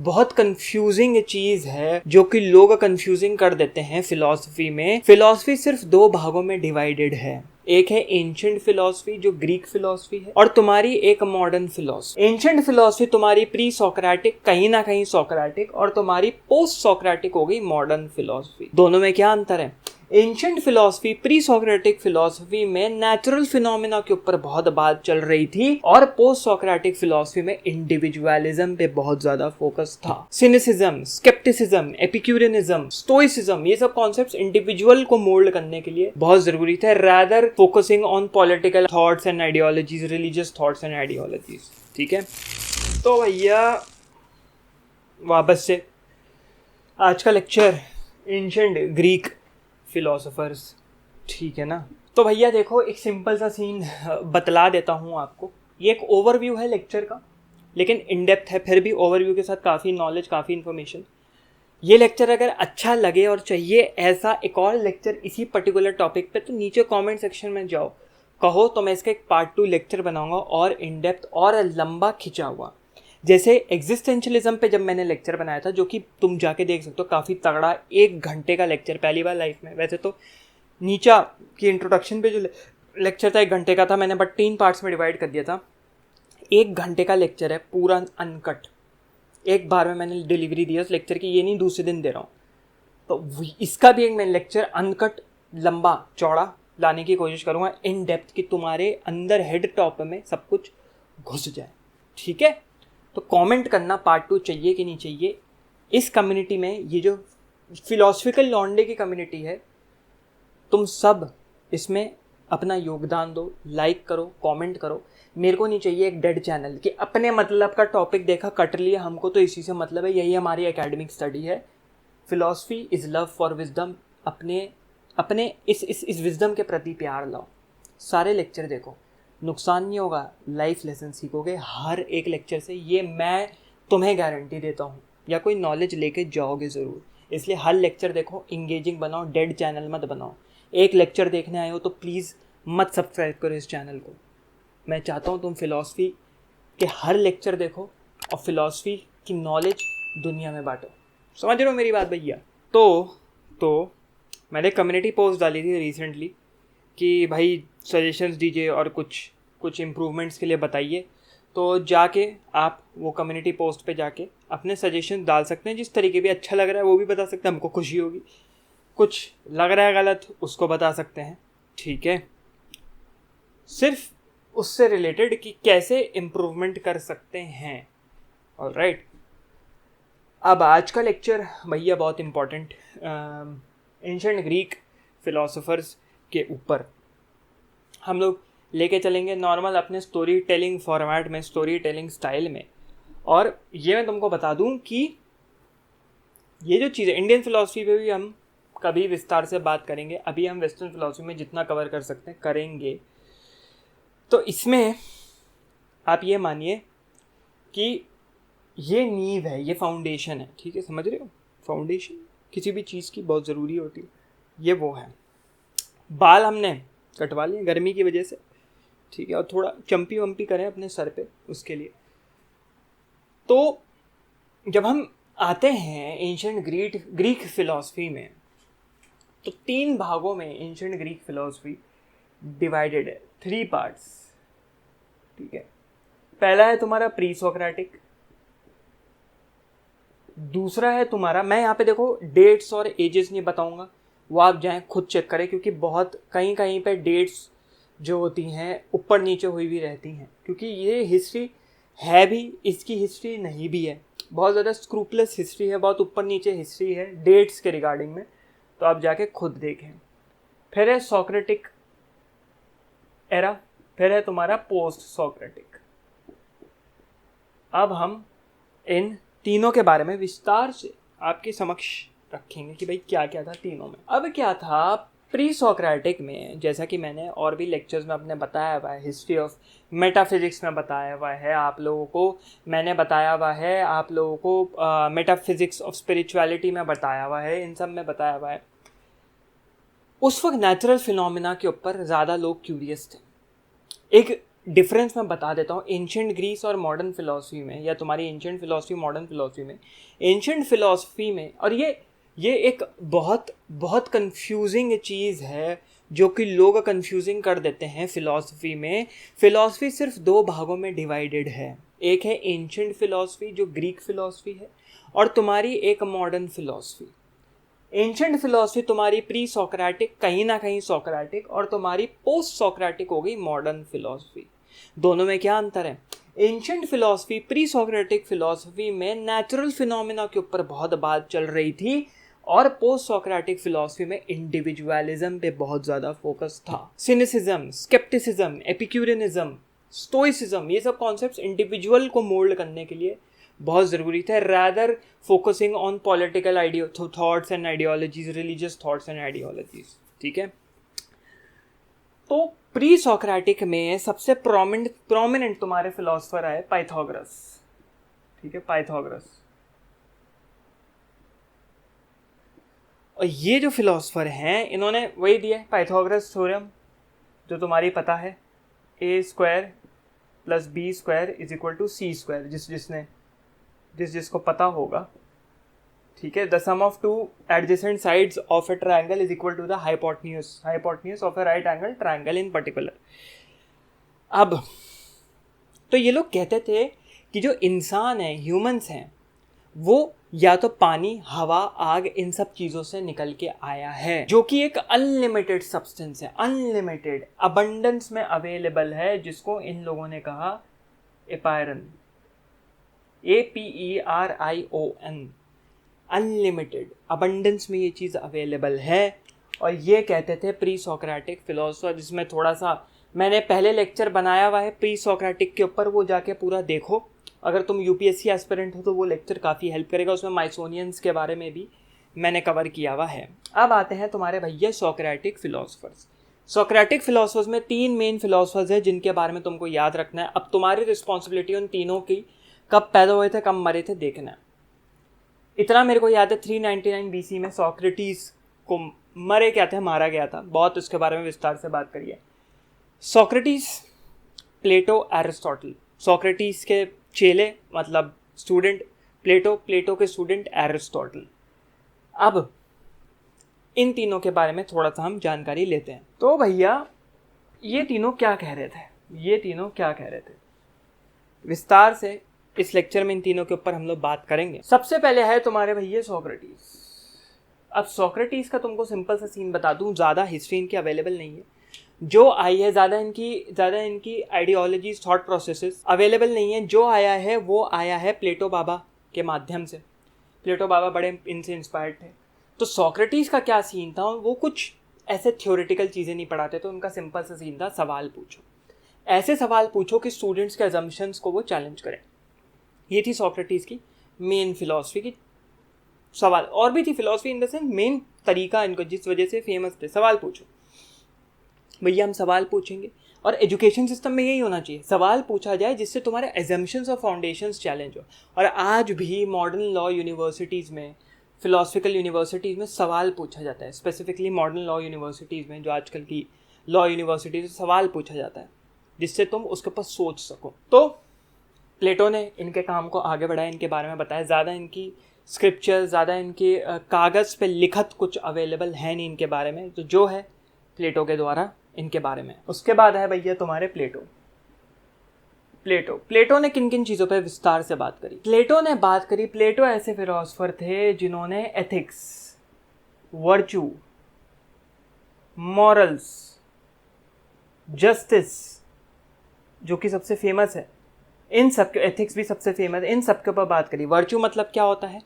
बहुत कंफ्यूजिंग चीज है जो कि लोग कंफ्यूजिंग कर देते हैं फिलॉसफी में। फिलॉसफी सिर्फ दो भागों में डिवाइडेड है। एक है एंशिएंट फिलॉसफी जो ग्रीक फिलॉसफी है, और तुम्हारी एक मॉडर्न फिलॉसफी। एंशिएंट फिलॉसफी तुम्हारी प्री सोक्रेटिक, कहीं ना कहीं सोक्रेटिक, और तुम्हारी पोस्ट सोक्रेटिक हो गई मॉडर्न फिलॉसफी। दोनों में क्या अंतर है? Ancient philosophy, pre Socratic philosophy में नेचुरल फिनोमेना के ऊपर बहुत बात चल रही थी, और पोस्ट सोक्रेटिक फिलॉसफी में इंडिविजुअलिज्म पे बहुत ज्यादा फोकस था। सिनिसिज्म, स्केप्टिसिज्म, एपिक्यूरियनिज्म, स्टोइसिज्म, ये सब कॉन्सेप्ट्स इंडिविजुअल को मोल्ड करने के लिए बहुत जरूरी थे, rather focusing on political thoughts and ideologies, religious thoughts and ideologies. ठीक है, तो भैया वापस से आज का लेक्चर एंशिएंट ग्रीक फिलोसोफर्स। ठीक है ना? तो भैया देखो, एक सिंपल सा सीन बतला देता हूँ आपको। ये एक ओवरव्यू है लेक्चर का, लेकिन इन डेप्थ है, फिर भी ओवरव्यू के साथ काफ़ी नॉलेज, काफ़ी इन्फॉर्मेशन। ये लेक्चर अगर अच्छा लगे और चाहिए ऐसा एक और लेक्चर इसी पर्टिकुलर टॉपिक पे, तो नीचे कमेंट सेक्शन में जाओ, कहो तो मैं इसका एक पार्ट 2 लेक्चर बनाऊंगा, और इन डेप्थ और लंबा खिंचा हुआ। जैसे एग्जिस्टेंशलिज्म पे जब मैंने लेक्चर बनाया था, जो कि तुम जाके देख सकते हो, काफ़ी तगड़ा 1 घंटे का लेक्चर, पहली बार लाइफ में। वैसे तो नीचा की इंट्रोडक्शन पे जो लेक्चर था 1 घंटे का था, मैंने बट 3 पार्ट्स में डिवाइड कर दिया था। 1 घंटे का लेक्चर है, पूरा अनकट, एक बार में मैंने डिलीवरी दी उस लेक्चर की, ये नहीं दूसरे दिन दे रहा हूँ। तो इसका भी एक मैं लेक्चर अनकट, लंबा चौड़ा लाने की कोशिश करूँगा, इन डेप्थ, कि तुम्हारे अंदर हेड टॉप में सब कुछ घुस जाए। ठीक है, तो कमेंट करना पार्ट 2 चाहिए कि नहीं चाहिए। इस कम्युनिटी में, ये जो फिलोसफिकल लॉन्डे की कम्युनिटी है, तुम सब इसमें अपना योगदान दो, लाइक करो, कमेंट करो। मेरे को नहीं चाहिए एक डेड चैनल कि अपने मतलब का टॉपिक देखा, कट लिया, हमको तो इसी से मतलब है। यही हमारी एकेडमिक स्टडी है। Philosophy is love for wisdom. अपने इस विजडम के प्रति प्यार लाओ। सारे लेक्चर देखो, नुकसान नहीं होगा, लाइफ लेसन सीखोगे हर एक लेक्चर से, ये मैं तुम्हें गारंटी देता हूँ, या कोई नॉलेज लेके जाओगे ज़रूर। इसलिए हर लेक्चर देखो, इंगेजिंग बनाओ, डेड चैनल मत बनाओ। एक लेक्चर देखने आए हो तो प्लीज़ मत सब्सक्राइब करो इस चैनल को। मैं चाहता हूँ तुम फिलॉसफी के हर लेक्चर देखो और फिलॉसफी की नॉलेज दुनिया में बांटो। समझ रहे हो मेरी बात भैया? तो मैंने कम्युनिटी पोस्ट डाली थी रिसेंटली कि भाई सजेशंस दीजिए और कुछ इम्प्रूवमेंट्स के लिए बताइए। तो जाके आप वो कम्युनिटी पोस्ट पे जाके अपने सजेशन डाल सकते हैं। जिस तरीके भी अच्छा लग रहा है वो भी बता सकते हैं, हमको खुशी होगी। कुछ लग रहा है गलत, उसको बता सकते हैं। ठीक है, सिर्फ उससे रिलेटेड कि कैसे इम्प्रूवमेंट कर सकते हैं। ऑलराइट, अब आज का लेक्चर भैया बहुत इम्पोर्टेंट, एंशिएंट ग्रीक फिलोसोफर्स के ऊपर हम लोग लेके चलेंगे नॉर्मल अपने स्टोरी टेलिंग फॉर्मेट में, स्टोरी टेलिंग स्टाइल में। और ये मैं तुमको बता दूं कि ये जो चीज़ें इंडियन फिलॉसफी पे भी हम कभी विस्तार से बात करेंगे। अभी हम वेस्टर्न फिलॉसफी में जितना कवर कर सकते हैं करेंगे। तो इसमें आप ये मानिए कि ये नींव है, ये फाउंडेशन है। ठीक है, समझ रहे हो? फाउंडेशन किसी भी चीज़ की बहुत ज़रूरी होती है, ये वो है। बाल हमने कटवा लिए गर्मी की वजह से, ठीक है, और थोड़ा चंपी वम्पी करें अपने सर पे उसके लिए। तो जब हम आते हैं एंशिएंट ग्रीक फिलॉसफी में, तो 3 भागों में एंशिएंट ग्रीक फिलॉसफी डिवाइडेड है, 3 पार्ट्स। ठीक है, पहला है तुम्हारा प्री सोक्रेटिक, दूसरा है तुम्हारा, मैं यहाँ पे देखो डेट्स और एजेस नहीं बताऊंगा, वो आप जाएं खुद चेक करें, क्योंकि बहुत कहीं कहीं पे डेट्स जो होती हैं ऊपर नीचे हुई भी रहती हैं, क्योंकि ये हिस्ट्री है भी, इसकी हिस्ट्री नहीं भी है, बहुत ज़्यादा स्क्रूपलेस हिस्ट्री है, बहुत ऊपर नीचे हिस्ट्री है डेट्स के रिगार्डिंग में। तो आप जाके खुद देखें। फिर है सोक्रेटिक एरा, फिर है तुम्हारा पोस्ट सोक्रेटिक। अब हम इन तीनों के बारे में विस्तार से आपके समक्ष रखेंगे कि भाई क्या क्या था तीनों में। अब क्या था प्री सोक्रेटिक में, जैसा कि मैंने और भी लेक्चर्स में अपने बताया हुआ है, हिस्ट्री ऑफ मेटाफिजिक्स में बताया हुआ है आप लोगों को, मैंने बताया हुआ है आप लोगों को मेटाफिजिक्स ऑफ स्पिरिचुअलिटी में बताया हुआ है, इन सब में बताया हुआ है। उस वक्त नेचुरल फिनोमिना के ऊपर ज़्यादा लोग क्यूरियस थे। एक डिफरेंस मैं बता देता हूँ एंशिएंट ग्रीस और मॉडर्न फिलॉसफी में, या तुम्हारी एंशिएंट फिलॉसफी मॉडर्न फिलॉसफी में। एंशिएंट फिलॉसफी में, और ये एक बहुत बहुत कंफ्यूजिंग चीज़ है जो कि लोग कंफ्यूजिंग कर देते हैं फिलॉसफी में। फिलॉसफी सिर्फ दो भागों में डिवाइडेड है। एक है एंशिएंट फिलॉसफी जो ग्रीक फिलॉसफी है, और तुम्हारी एक मॉडर्न फिलॉसफी। एंशिएंट फिलॉसफी तुम्हारी प्री सोक्रेटिक, कहीं ना कहीं सोक्रेटिक, और तुम्हारी पोस्ट सोक्रेटिक हो गई मॉडर्न फिलॉसफी। दोनों में क्या अंतर है? Ancient philosophy, pre Socratic philosophy में नेचुरल फिनोमिना के ऊपर बहुत बात चल रही थी, और पोस्ट सोक्रेटिक फिलॉसफी में इंडिविजुअलिज्म पे बहुत ज़्यादा फोकस था। सिनिसिज्म, स्केप्टिसिज्म, एपिक्यूरियनिज्म, स्टोइसिज्म, ये सब कॉन्सेप्ट्स इंडिविजुअल को मोल्ड करने के लिए बहुत ज़रूरी थे, rather focusing on political thoughts and ideologies, religious thoughts and ideologies. ठीक है, तो प्री सोक्रेटिक में सबसे प्रोमिनेंट तुम्हारे फिलोसफर आए पाइथागोरस। ठीक है, पाइथागोरस। और ये जो फिलोसफर हैं इन्होंने वही दिया है पाइथागोरस थ्योरम, जो तुम्हारी पता है, a² + b² = c², जिसको पता होगा। ठीक है, the sum of two adjacent sides of a triangle is equal to the hypotenuse of a right angle triangle in particular. अब तो ये लोग कहते थे कि जो इंसान है, ह्यूमंस हैं, वो या तो पानी, हवा, आग, इन सब चीज़ों से निकल के आया है, जो कि एक अनलिमिटेड सब्सटेंस है, अनलिमिटेड अबंडेंस में अवेलेबल है, जिसको इन लोगों ने कहा एपायरन, APERION, अनलिमिटेड अबंडेंस में ये चीज़ अवेलेबल है। और ये कहते थे प्री सोक्रेटिक फिलोसफर, जिसमें थोड़ा सा मैंने पहले लेक्चर बनाया हुआ है प्री सोक्रेटिक के ऊपर, वो जाके पूरा देखो। अगर तुम UPSC एस्पिरेंट हो तो वो लेक्चर काफ़ी हेल्प करेगा, उसमें माइसोनियंस के बारे में भी मैंने कवर किया हुआ है। अब आते हैं तुम्हारे भैया सोक्रेटिक फिलोसफर्स। सोक्रेटिक फिलोसफर्स में 3 मेन फिलोसफर्स हैं जिनके बारे में तुमको याद रखना है। अब तुम्हारी रिस्पॉन्सिबिलिटी उन तीनों की, कब पैदा हुए थे, कब मरे थे, देखना है। इतना मेरे को याद है 399 BC में सोक्रेटिस को मरे क्या थे, मारा गया था। बहुत उसके बारे में विस्तार से बात करिए। सोक्रेटिस, प्लेटो, एरिस्टोटल। सोक्रेटिस के चेले मतलब स्टूडेंट प्लेटो के स्टूडेंट एरिस्टोटल। अब इन तीनों के बारे में थोड़ा सा हम जानकारी लेते हैं। तो भैया ये तीनों क्या कह रहे थे, विस्तार से इस लेक्चर में इन तीनों के ऊपर हम लोग बात करेंगे। सबसे पहले है तुम्हारे भैया सोक्रेटिस। अब सोक्रेटिस का तुमको सिंपल सा सीन बता दूं, ज़्यादा हिस्ट्री इनकी अवेलेबल नहीं है, जो आई है ज़्यादा इनकी आइडियोलॉजीज, थॉट प्रोसेसेस अवेलेबल नहीं है। जो आया है वो आया है प्लेटो बाबा के माध्यम से। प्लेटो बाबा बड़े इनसे इंस्पायर्ड थे। तो सोक्रेटिस का क्या सीन था, वो कुछ ऐसे थ्योरेटिकल चीज़ें नहीं पढ़ाते, तो उनका सिंपल सा सीन था, सवाल पूछो, ऐसे सवाल पूछो कि स्टूडेंट्स के अजम्पशंस को वो चैलेंज करें। ये थी सोक्रेटिस की मेन फिलॉसफी की सवाल। और भी थी philosophy in the sense, main तरीका इनको जिस वजह से फेमस थे, सवाल पूछो। भैया हम सवाल पूछेंगे, और एजुकेशन सिस्टम में यही होना चाहिए, सवाल पूछा जाए जिससे तुम्हारे एजम्पशंस और फाउंडेशंस चैलेंज हो। और आज भी मॉडर्न लॉ यूनिवर्सिटीज़ में, फिलोसफिकल यूनिवर्सिटीज़ में सवाल पूछा जाता है। स्पेसिफिकली मॉडर्न लॉ यूनिवर्सिटीज़ में, जो आजकल की लॉ यूनिवर्सिटीज़ में सवाल पूछा जाता है जिससे तुम उसके ऊपर सोच सको। तो प्लेटो ने इनके काम को आगे बढ़ाया, इनके बारे में बताया। ज़्यादा इनकी स्क्रिप्चर, ज़्यादा इनके कागज़ पे लिखत कुछ अवेलेबल है नहीं इनके बारे में, तो जो है प्लेटो के द्वारा इनके बारे में। उसके बाद है भैया तुम्हारे प्लेटो ने किन किन चीज़ों पे विस्तार से बात करी। प्लेटो ऐसे फिलोसफर थे जिन्होंने एथिक्स, वर्चू, मॉरल्स, जस्टिस, जो कि सबसे फेमस है, इन सब के, एथिक्स भी सबसे फेमस है, इन सब के ऊपर बात करी। वर्चू मतलब क्या होता है,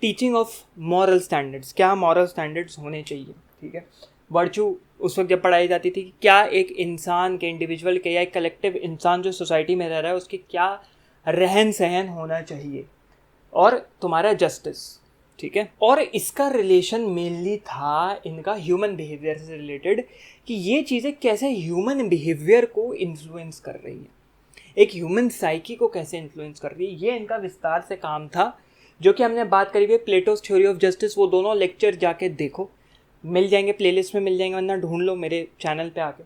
टीचिंग ऑफ मॉरल स्टैंडर्ड्स, क्या मॉरल स्टैंडर्ड्स होने चाहिए। ठीक है, वर्चू उस वक्त जब पढ़ाई जाती थी कि क्या एक इंसान के, इंडिविजुअल के, या एक कलेक्टिव इंसान जो सोसाइटी में रह रहा है उसकी क्या रहन सहन होना चाहिए। और तुम्हारा जस्टिस, ठीक है। और इसका रिलेशन मेनली था इनका ह्यूमन बिहेवियर से रिलेटेड, कि ये चीज़ें कैसे ह्यूमन बिहेवियर को इन्फ्लुएंस कर रही हैं, एक ह्यूमन साइकी को कैसे इन्फ्लुएंस कर रही है। ये इनका विस्तार से काम था, जो कि हमने बात करी हुई प्लेटोस थ्योरी ऑफ जस्टिस। वो दोनों लेक्चर जाके देखो, मिल जाएंगे, प्लेलिस्ट में मिल जाएंगे, वरना ढूंढ लो मेरे चैनल पे आके।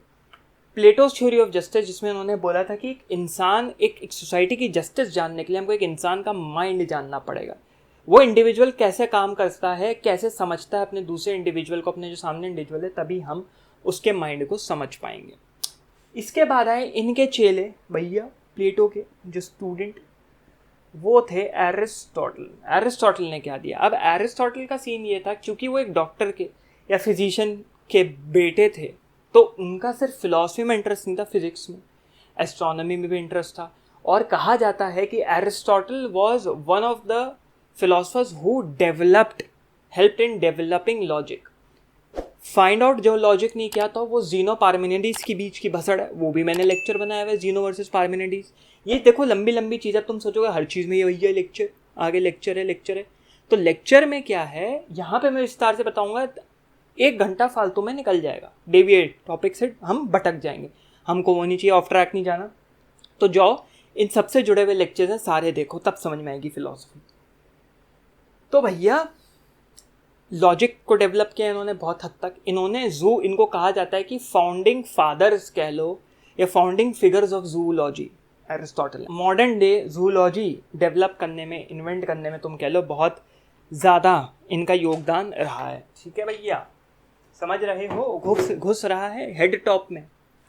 प्लेटोस थ्योरी ऑफ जस्टिस, जिसमें उन्होंने बोला था कि एक इंसान, एक सोसाइटी की जस्टिस जानने के लिए हमको एक इंसान का माइंड जानना पड़ेगा। वो इंडिविजुअल कैसे काम करता है, कैसे समझता है अपने दूसरे इंडिविजुअल को, अपने जो सामने इंडिविजुअल है, तभी हम उसके माइंड को समझ पाएंगे। इसके बाद आए इनके चेले भैया, प्लेटो के जो स्टूडेंट, वो थे एरिस्टोटल। एरिस्टोटल ने क्या दिया? अब एरिस्टोटल का सीन ये था, क्योंकि वो एक डॉक्टर के या फिजिशियन के बेटे थे, तो उनका सिर्फ फिलॉसफी में इंटरेस्ट नहीं था, फिजिक्स में, एस्ट्रोनॉमी में भी इंटरेस्ट था। और कहा जाता है कि Aristotle was one of the philosophers who developed, helped in developing logic. Find out जो लॉजिक नहीं किया था वो जीनो पार्मेनिडीज के बीच की भसड़ है, वो भी मैंने लेक्चर बनाया हुआ है, जीनो वर्सेस पार्मेनिडीज। ये देखो लंबी लंबी चीज़ है, तुम सोचोगे हर चीज़ में ये वही है, लेक्चर आगे लेक्चर है। तो लेक्चर में क्या है, यहाँ पे मैं विस्तार से बताऊंगा, 1 घंटा फालतू में निकल जाएगा, डेविएट टॉपिक से हम भटक जाएंगे, हमको वो नहीं चाहिए, ऑफ ट्रैक नहीं जाना। तो जाओ इन सबसे जुड़े हुए लेक्चर्स हैं सारे देखो, तब समझ में आएगी फिलॉसफी। तो भैया लॉजिक को डेवलप किया इन्होंने बहुत हद तक। इनको कहा जाता है कि फाउंडिंग फादर्स कह लो या founding figures of zoology, Aristotle. Modern day zoology develop करने में, इन्वेंट करने में तुम कह लो बहुत ज़्यादा इनका योगदान रहा है। ठीक है भैया, समझ रहे हो? घुस रहा है हेड टॉप में।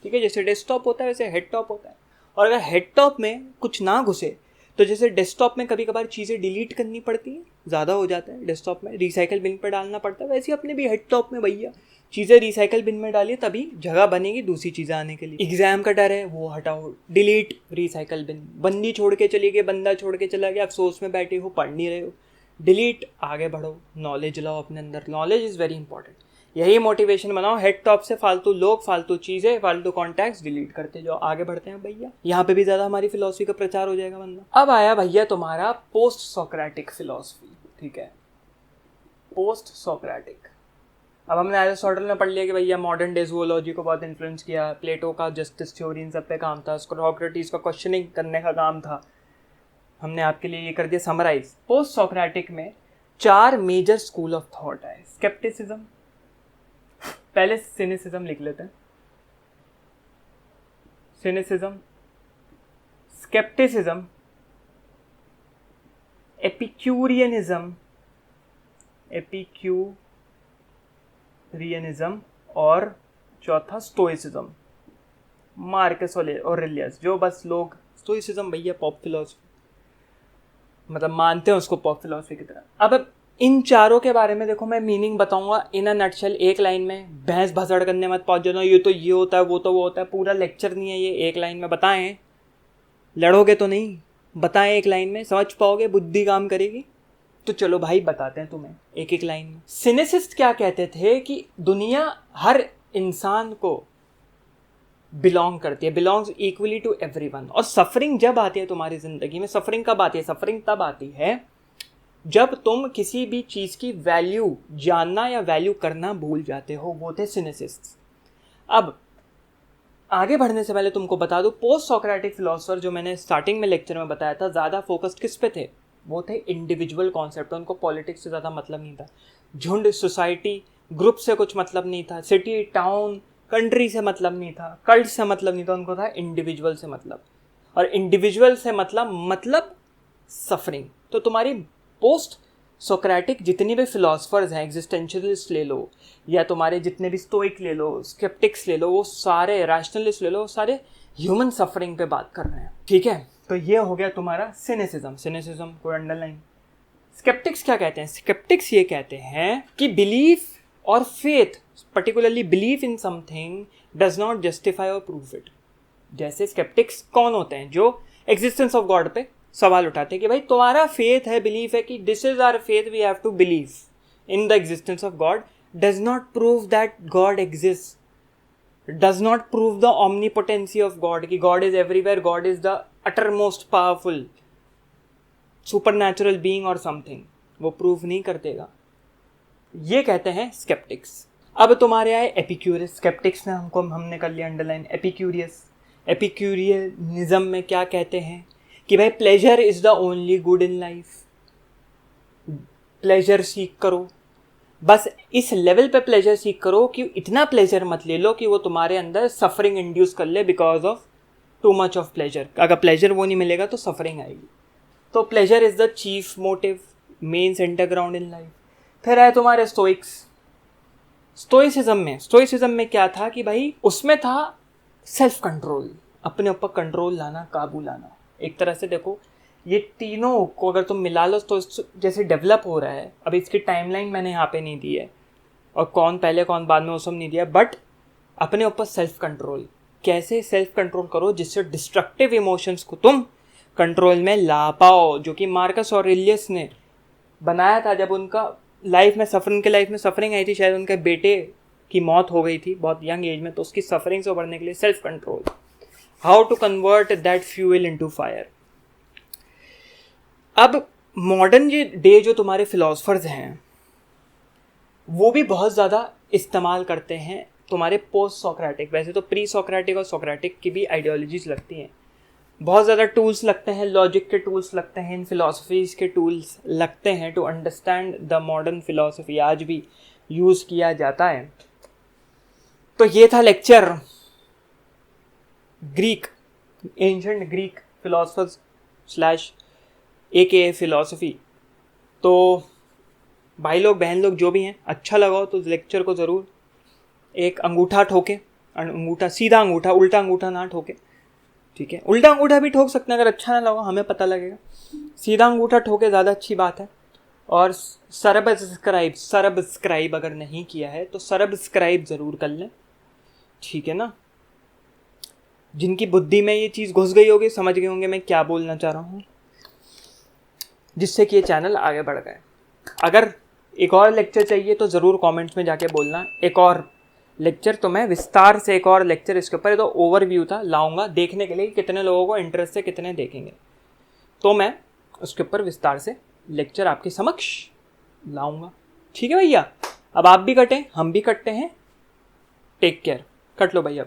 ठीक है, जैसे डेस्कटॉप होता है वैसे हेड टॉप होता है। और अगर हेड टॉप में कुछ ना घुसे तो जैसे डेस्कटॉप में कभी कभार चीज़ें डिलीट करनी पड़ती हैं, ज़्यादा हो जाता है डेस्कटॉप में, रिसाइकल बिन पर डालना पड़ता है, वैसे ही अपने भी हेड टॉप में भैया चीज़ें रिसाइकल बिन में डालिए, तभी जगह बनेगी दूसरी चीज़ें आने के लिए। एग्जाम का डर है, वो हटाओ, डिलीट रिसाइकल बिन। बंदी छोड़ के चली गई, बंदा छोड़ के चला गया, अफसोस में बैठे हो, पढ़ नहीं रहे हो, डिलीट, आगे बढ़ो, नॉलेज लाओ अपने अंदर। Knowledge is very important. यही मोटिवेशन बनाओ, हेड टॉप से फालतू लोग, फालतू चीज़ें, फालतू कॉन्टैक्ट्स डिलीट करते जाओ, आगे बढ़ते हैं भैया। यहाँ पे भी ज़्यादा हमारी फिलॉसफी का प्रचार हो जाएगा वरना। अब आया भैया तुम्हारा पोस्ट सोक्रेटिक फिलॉसफी। ठीक है, पोस्ट सोक्रेटिक। अब हमने एरिस्टोटल में पढ़ लिया कि भैया मॉडर्न डे जूलॉजी को बहुत इन्फ्लुएंस किया, प्लेटो का जस्टिस थ्योरी इन सब पे काम था, सोक्रेटिस का क्वेश्चनिंग करने का काम था। हमने आपके लिए ये कर दिया समराइज। पोस्ट सोक्रेटिक में 4 मेजर स्कूल ऑफ थॉट है। स्केप्टिसिज्म, पहले सिनिसिज्म लिख लेते हैं। सिनिसिज्म, स्केप्टिसिज्म, एपिक्यूरियनिज्म और चौथा स्टोइसिज्म, मार्कस ऑरेलियस। जो बस लोग स्टोइसिज्म भैया पॉप फिलोसफी, मतलब मानते हैं उसको पॉप फिलोसफी की तरह। अब इन चारों के बारे में देखो मैं मीनिंग बताऊंगा इन अ नटशेल, एक लाइन में। बहस भसड़ करने मत पहुंच जाना, ये तो ये होता है, वो तो वो होता है। पूरा लेक्चर नहीं है ये, एक लाइन में बताएं, लड़ोगे तो नहीं, बताएं एक लाइन में, समझ पाओगे, बुद्धि काम करेगी। तो चलो भाई बताते हैं तुम्हें एक एक लाइन में। सिनेसिस्ट क्या कहते थे कि दुनिया हर इंसान को बिलोंग करती है, बिलोंग्स इक्वली टू एवरीवन। और सफरिंग जब आती है तुम्हारी जिंदगी में, सफरिंग कब आती है? सफरिंग तब आती है जब तुम किसी भी चीज़ की वैल्यू जानना या वैल्यू करना भूल जाते हो। वो थे सिनेसिस्ट। अब आगे बढ़ने से पहले तुमको बता दूं, पोस्ट सोक्रेटिक फिलोसफर जो मैंने स्टार्टिंग में लेक्चर में बताया था, ज़्यादा फोकस्ड किस पे थे? वो थे इंडिविजुअल कॉन्सेप्ट। उनको पॉलिटिक्स से ज़्यादा मतलब नहीं था, झुंड, सोसाइटी, ग्रुप से कुछ मतलब नहीं था, सिटी, टाउन, कंट्री से मतलब नहीं था, कल्ट से मतलब नहीं था, उनको था इंडिविजुअल से मतलब। और इंडिविजुअल से मतलब सफरिंग। तो तुम्हारी पोस्ट सोक्रेटिक जितनी भी फिलोसफर्स हैं, एग्जिस्टेंशियलिस्ट ले लो या तुम्हारे जितने भी स्टोइक ले लो, स्केप्टिक्स ले लो, वो सारे, रैशनलिस्ट ले लो, सारे ह्यूमन सफरिंग पे बात कर रहे हैं। ठीक है, तो ये हो गया तुम्हारा सिनेसिज्म। सिनेसिज्म को अंडरलाइन। स्केप्टिक्स क्या कहते हैं? स्केप्टिक्स ये कहते हैं कि बिलीफ और faith, particularly belief in something, does not justify और प्रूव इट। जैसे स्केप्टिक्स कौन होते हैं? जो एग्जिस्टेंस ऑफ गॉड पे सवाल उठाते हैं कि भाई तुम्हारा फेथ है, बिलीफ है कि this is our faith, we have to believe in the existence of God, does not prove that God exist, does not prove the omnipotency of God, कि God is everywhere, God is the uttermost powerful supernatural being or something, वो prove नहीं कर देगा। ये कहते हैं sceptics. अब तुम्हारे आए एपिक्यूरियस। स्केप्टिक्स ने हमने कर लिया अंडरलाइन। एपिक्यूरियस, एपिक्यूरियनिज्म में क्या कहते हैं कि भाई pleasure is the only good in life, pleasure सीख करो, बस इस लेवल पे प्लेजर सीख करो कि इतना प्लेजर मत ले लो कि वो तुम्हारे अंदर सफरिंग इंड्यूस कर ले because of too much of pleasure. अगर प्लेजर वो नहीं मिलेगा तो सफरिंग आएगी। तो pleasure is the chief motive, main centre ground in life. फिर है तुम्हारे स्टोइसिज्म में क्या था कि भाई उसमें था सेल्फ कंट्रोल, अपने ऊपर कंट्रोल लाना, काबू लाना। एक तरह से देखो ये तीनों को अगर तुम मिला लो तो जैसे डेवलप हो रहा है। अब इसकी टाइमलाइन मैंने यहाँ पे नहीं दी है और कौन पहले कौन बाद में वो सब नहीं दिया, बट अपने ऊपर सेल्फ कंट्रोल, कैसे सेल्फ कंट्रोल करो जिससे डिस्ट्रक्टिव इमोशंस को तुम कंट्रोल में ला पाओ, जो कि मार्कस ऑरेलियस ने बनाया था जब उनका लाइफ में सफरिंग आई थी। शायद उनके बेटे की मौत हो गई थी बहुत यंग एज में, तो उसकी सफरिंग से उभरने के लिए self control, how to convert that fuel into fire. अब मॉडर्न ये डे जो तुम्हारे फिलोसफर्स हैं वो भी बहुत ज़्यादा इस्तेमाल करते हैं तुम्हारे पोस्ट सोक्रेटिक, वैसे तो प्री सोक्रेटिक और सोक्रेटिक की भी आइडियोलॉजीज लगती हैं, बहुत ज़्यादा टूल्स लगते हैं, लॉजिक के टूल्स लगते हैं, इन फिलोसफीज़ के टूल्स लगते हैं to understand the modern philosophy, आज भी यूज़ किया जाता है। तो ये था lecture Greek, ancient Greek philosophers slash AKA philosophy. तो भाई लोग बहन लोग जो भी हैं, अच्छा लगा हो तो लेक्चर को ज़रूर एक अंगूठा ठोके, सीधा अंगूठा, उल्टा अंगूठा ना ठोके, ठीक है। उल्टा अंगूठा भी ठोक सकते हैं अगर अच्छा ना लगा, हमें पता लगेगा। सीधा अंगूठा ठोके ज़्यादा अच्छी बात है। और सब्सक्राइब अगर नहीं किया है तो सब्सक्राइब ज़रूर कर लें, ठीक है ना। जिनकी बुद्धि में ये चीज़ घुस गई होगी, समझ गए होंगे मैं क्या बोलना चाह रहा हूँ, जिससे कि ये चैनल आगे बढ़ गए। अगर एक और लेक्चर चाहिए तो ज़रूर कमेंट्स में जाके बोलना। एक और लेक्चर तो मैं विस्तार से, एक और लेक्चर इसके ऊपर, तो ओवरव्यू था, लाऊंगा देखने के लिए कितने लोगों को इंटरेस्ट है, कितने देखेंगे, तो मैं उसके ऊपर विस्तार से लेक्चर आपके समक्ष लाऊंगा, ठीक है भैया। अब आप भी कटें, हम भी कटते हैं, टेक केयर, कट लो भैया।